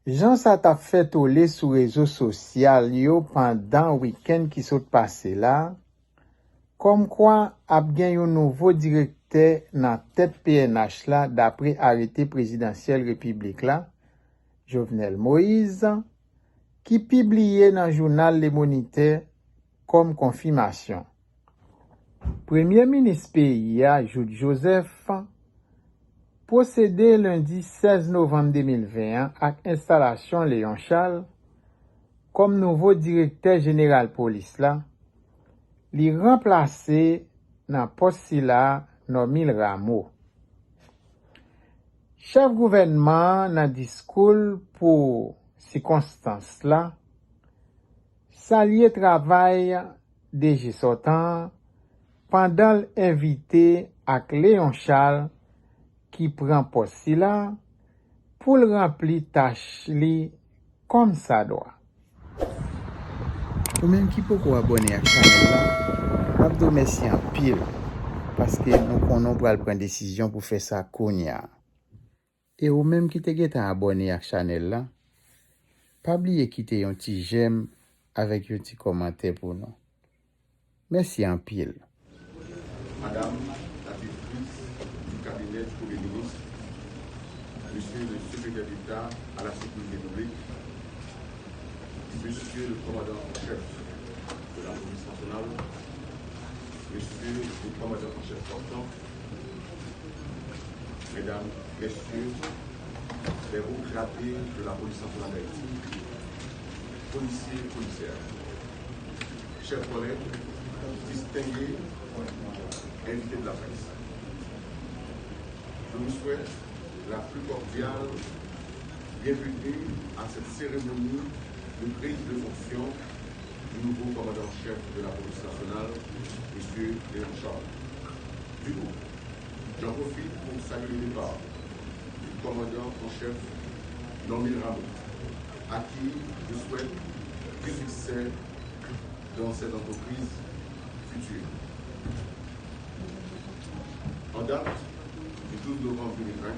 Jean sa t'a fait toller sur réseaux sociaux yo pendant week-end qui saute passé là, comme quoi ap gen yon nouveau directeur nan tête PNH là d'après arrêté présidentiel république là, Jovenel Moïse, qui publié dans journal Le Moniteur comme confirmation. Premier ministre pays Jude Joseph procédé lundi 16 novembre 2021 à installation Léon Charles comme nouveau directeur général police là, li remplacé dans poste si là Normil Rameau. Chef gouvernement dans discours pour circonstance là, saluer travail DG sortant pendant l'invité avec Léon Charles qui prend poste si là pour le remplir tâche li comme ça doit. Ou même qui peut abonner à la chaîne là, abdo merci en pile parce que nous connaissons pour prendre décision pour faire ça kounya. Et ou même qui te abonné à la chaîne là, pas oublier quitter un petit j'aime avec un petit commentaire pour nous. Merci en pile. Madame la directrice du cabinet du Premier ministre, Monsieur le secrétaire d'État à la sécurité publique, Monsieur le commandant en chef de la police nationale, Monsieur le commandant en chef sortant, Mesdames, Messieurs, les hauts gradés de la police nationale d'Haïti, policiers et policières, chers collègues, distingués, invités de la presse. Je vous souhaite la plus cordiale bienvenue à cette cérémonie de prise de fonction du nouveau commandant-chef de la police nationale, M. Léon Charles. Du coup, j'en profite pour saluer le départ du commandant en chef Normil Rameau, à qui je souhaite du succès dans cette entreprise future. En date du 12 novembre 2020,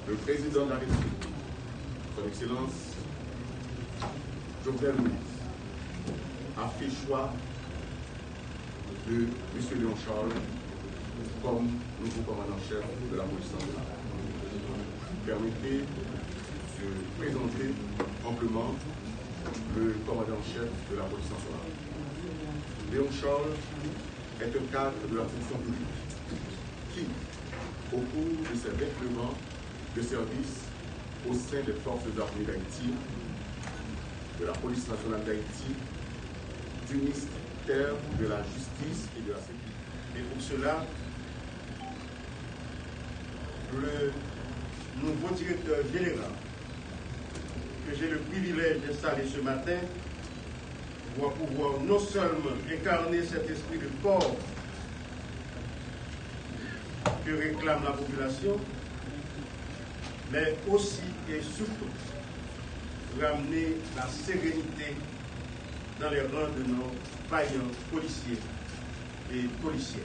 le président de la République, son Excellence Jovenel Moïse, a fait choix de M. Léon Charles comme nouveau commandant-chef de la police nationale. Permettez de présenter amplement le commandant-chef de la police nationale. Léon Charles est un cadre de la fonction publique qui, au cours de ses 29 ans de service au sein des forces armées d'Haïti, de la police nationale d'Haïti, du ministère de la Justice et de la Sécurité. Et pour cela, le nouveau directeur général que j'ai le privilège d'installer ce matin doit pouvoir non seulement incarner cet esprit de corps que réclame la population, mais aussi et surtout ramener la sérénité dans les rangs de nos vaillants policiers et policières.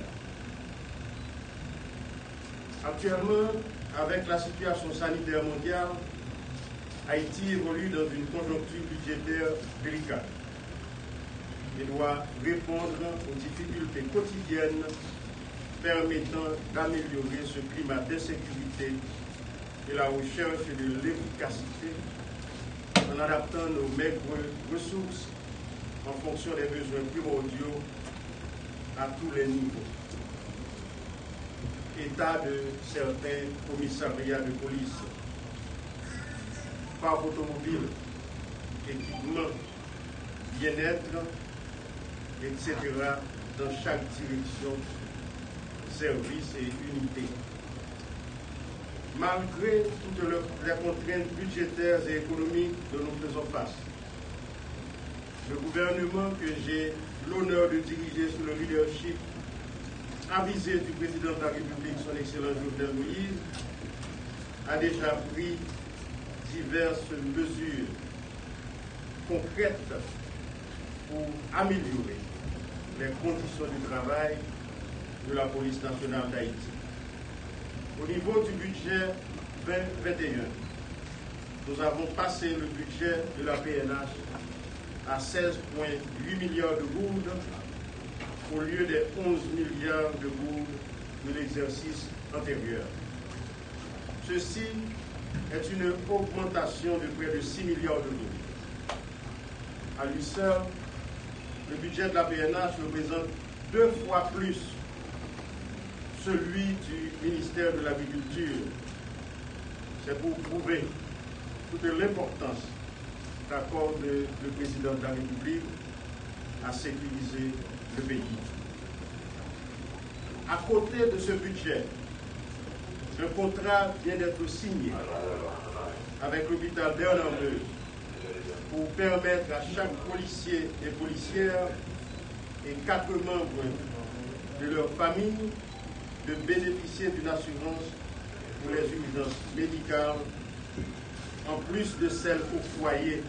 Actuellement, avec la situation sanitaire mondiale, Haïti évolue dans une conjoncture budgétaire délicate et doit répondre aux difficultés quotidiennes permettant d'améliorer ce climat d'insécurité et la recherche de l'efficacité en adaptant nos maigres ressources en fonction des besoins primordiaux à tous les niveaux. État de certains commissariats de police, parc automobile, équipement, bien-être, etc. dans chaque direction, service et unité. Malgré toutes les contraintes budgétaires et économiques dont nous faisons face, le gouvernement que j'ai l'honneur de diriger sous le leadership avisé du président de la République, son Excellence Jovenel Moïse, a déjà pris diverses mesures concrètes pour améliorer les conditions du travail de la police nationale d'Haïti. Au niveau du budget 2021, nous avons passé le budget de la PNH à 16,8 milliards de gourdes au lieu des 11 milliards de gourdes de l'exercice antérieur. Ceci est une augmentation de près de 6 milliards de gourdes. À lui seul, le budget de la PNH représente 2 fois plus celui du ministère de l'Agriculture. C'est pour prouver toute l'importance qu'accorde le président de la République à sécuriser le pays. À côté de ce budget, un contrat vient d'être signé avec l'hôpital Bernard-Meuse pour permettre à chaque policier et policière et 4 membres de leur famille de bénéficier d'une assurance pour les urgences médicales, en plus de celles au foyer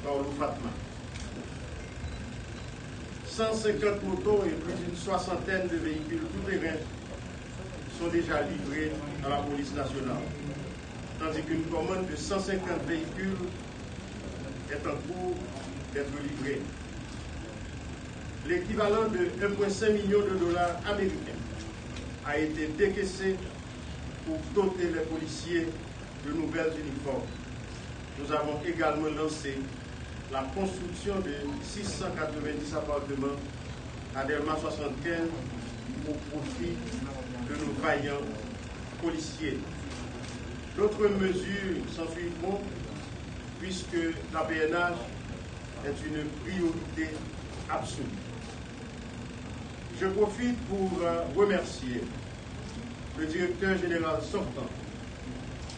par l'OFATMA. 150 motos et plus d'une soixantaine de véhicules tout-terrain sont déjà livrés à la police nationale, tandis qu'une commande de 150 véhicules est en cours d'être livrée. L'équivalent de 1,5 million de dollars américains a été décaissé pour doter les policiers de nouvelles uniformes. Nous avons également lancé la construction de 690 appartements à Delma 75 au profit de nos vaillants policiers. D'autres mesures s'ensuivront puisque la PNH est une priorité absolue. Je profite pour remercier le directeur général sortant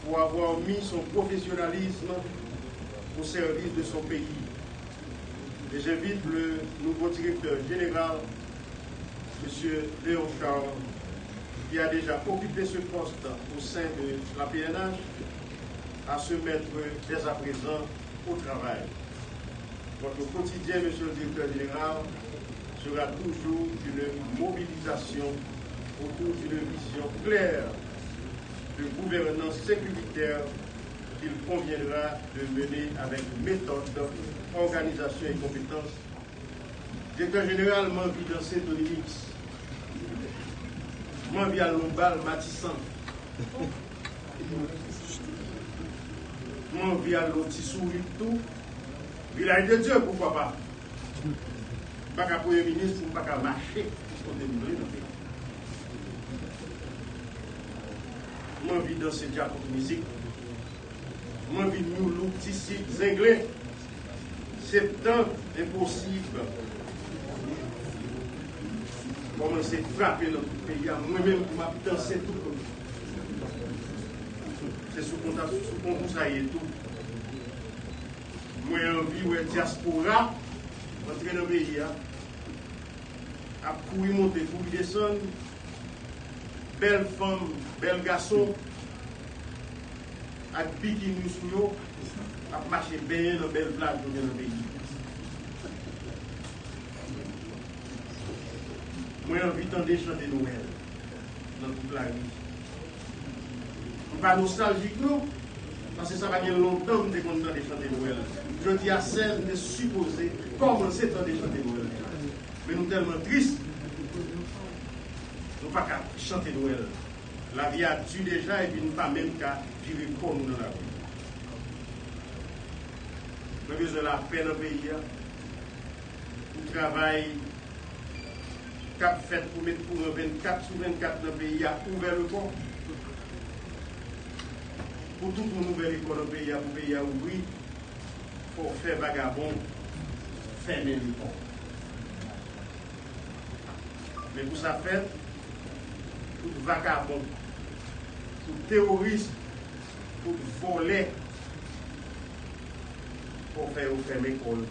pour avoir mis son professionnalisme au service de son pays. Et j'invite le nouveau directeur général, M. Léon Charles, qui a déjà occupé ce poste au sein de la PNH, à se mettre dès à présent au travail. Votre quotidien, M. le directeur général, sera toujours une mobilisation autour d'une vision claire de gouvernance sécuritaire qu'il conviendra de mener avec méthode, organisation et compétence. Directeur général, m'envie danser Tony Mix. M'envie à Lombal Matissan. M'envie à l'Otissouri tout. Village de Dieu, pourquoi pas? Pas qu'à Premier ministre, pas qu'à marcher, puisqu'on est livré dans le pays. Moi, envie de danser diable pour musique. Moi, envie de nous l'outil zinglé. C'est tant impossible. Commencer à frapper dans tout le pays. Moi-même, je m'a dansé tout le monde. C'est sous concours, ça y est tout. Moi, envie de diaspora, entrer dans le pays, à courir, monter, courir, descendre. Belle femme, bel garçon, avec bikini sur eux, à marcher bien dans belle plage dans le pays. Moi, j'ai envie d'entendre chanter Noël dans toute la vie. Je ne suis pas nostalgique, non, parce que ça va bien longtemps que nous entendons chanter Noël. Je dis à celle de supposer commencer à chanter Noël. Mais nous sommes tellement tristes. Nous ne pouvons pas chanter Noël. La vie a tué déjà et puis nous ne pouvons pas même qu'à vivre comme nous dans la vie. Nous avons besoin de la paix dans le pays. Nous travaillons cap fait pour mettre pour 24 sur 24 dans le pays a ouvert le port. Pour toute une nouvelle école dans le pays, pour le pays a ouvert, il faut faire vagabond, fermer le port. Mais pour ça faire, tout vagabond, tout terroriste, tout volet, pour faire fermer l'école.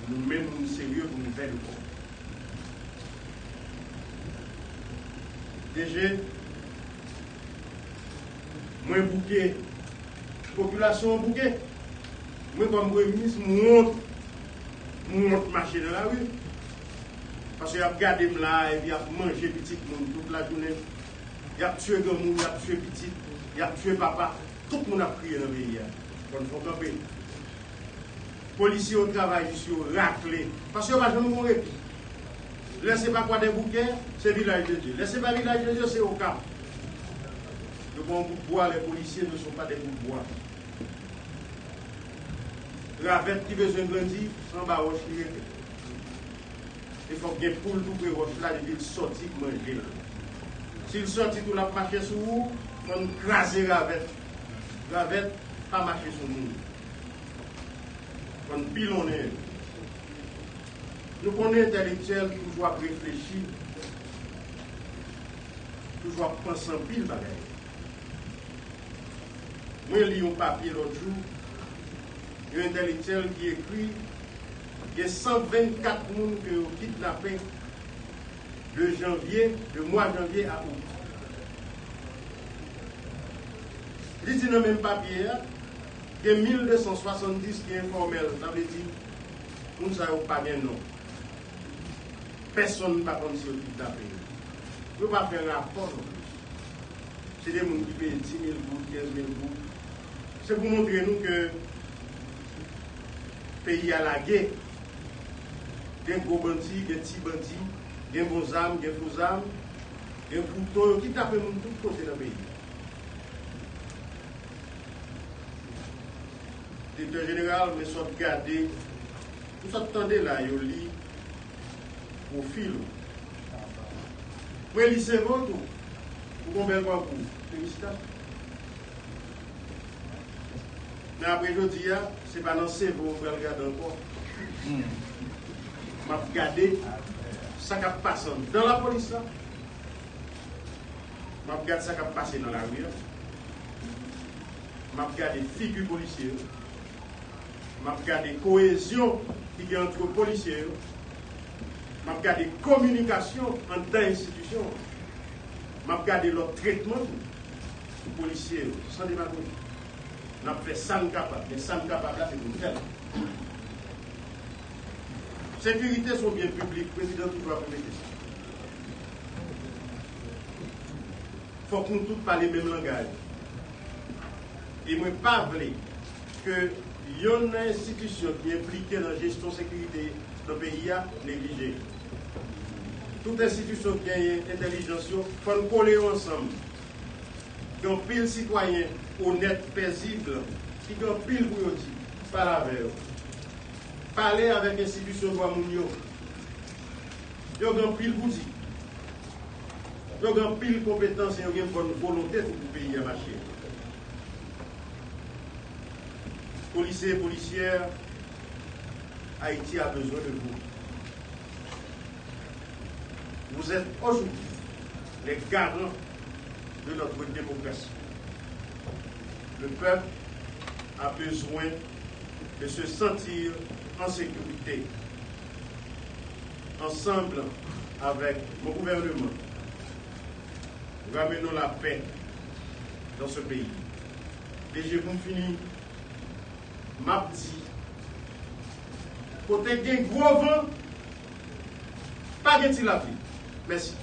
Nous-mêmes, nous sommes sérieux pour nous faire le port. Déjà, moins bouquet, population bouquet, moi comme premier ministre, monte marcher dans la rue. Parce qu'il a regardé là, et il a mangé petit monde toute la journée. Il a tué grand monde, il a tué petit, il a tué papa. tout le monde a prié dans le pays. Quand il faut camper. Policiers au travail, sur raclé. Parce que va jamais mourir. Laissez pas quoi des bouquets, c'est village de Dieu. Laissez pas village de Dieu, c'est au cap. Le bon bout de bois, les policiers ne sont pas des bouts de bois. Ravette qui besoin de grandir, sans baroche qui est. Il faut qu'il y ait poule tout pour roche là, il sortit manger. S'il sortit tout la marché sur vous, on crase Ravette. Ravette, pas marcher sur nous. On pilonne. Nous connaissons intellectuels toujours réfléchir, toujours penser en pile bagaille. Moi, je lis un papier l'autre jour, il y a un intellectuel qui écrit il y a 124 personnes qui ont kidnappé de mois janvier à août. Il dit dans le même papier, il y a 1270 qui sont informels. Ça veut dire, nous ne savons pas bien non. Personne ne va pas si on kidnappé. Nous ne pouvons pas faire un rapport. C'est des gens qui payent 10 000 gouttes, 15 000 gouttes. C'est pour montrer nous que le pays a la guerre. Il y a des gros bandits, des petits bandits, des bons armes, des faux armes, des couteaux qui tapent de tous côtés dans le pays. Le directeur général me sont gardés. Vous attendez là, il lit au fil. Vous lisez votre tout. Vous comprenez quoi pour félicitations. Mais après, je dis, ce n'est pas dans le cerveau que vous regardez encore. Je vais regarder ce qui passe dans la police. Je vais regarder ce qui passe dans la rue. Je vais regarder les figures policières. Je vais regarder la cohésion qui est entre les policiers. Je vais regarder la communication entre les institutions. Je vais regarder leur traitement des policiers sans démagogie. On a fait ça capable, mais ça capable là, c'est une telle. Sécurité sont bien publics, le président toujours a posé question. Il faut que nous tous parlions le même langage. Et moi, pas voulu que une institution qui est impliquée dans la gestion de la sécurité dans le pays a négligé. Toute institution qui a une intelligence, il faut nous coller ensemble. Qui ont pile citoyens honnêtes, paisibles, qui ont pile pour eux dire, parler avec eux. Parler avec l'institution de Mounio. Ils ont pile pour dire. Ils ont pile compétence et ils ont une bonne volonté pour le pays à marcher. Policiers et policières, Haïti a besoin de vous. Vous êtes aujourd'hui les garants de notre démocratie. Le peuple a besoin de se sentir en sécurité. Ensemble avec mon gouvernement, nous ramenons la paix dans ce pays. Et je vous finis, m'a dit, côté d'un gros vent, pas de la vie. Merci.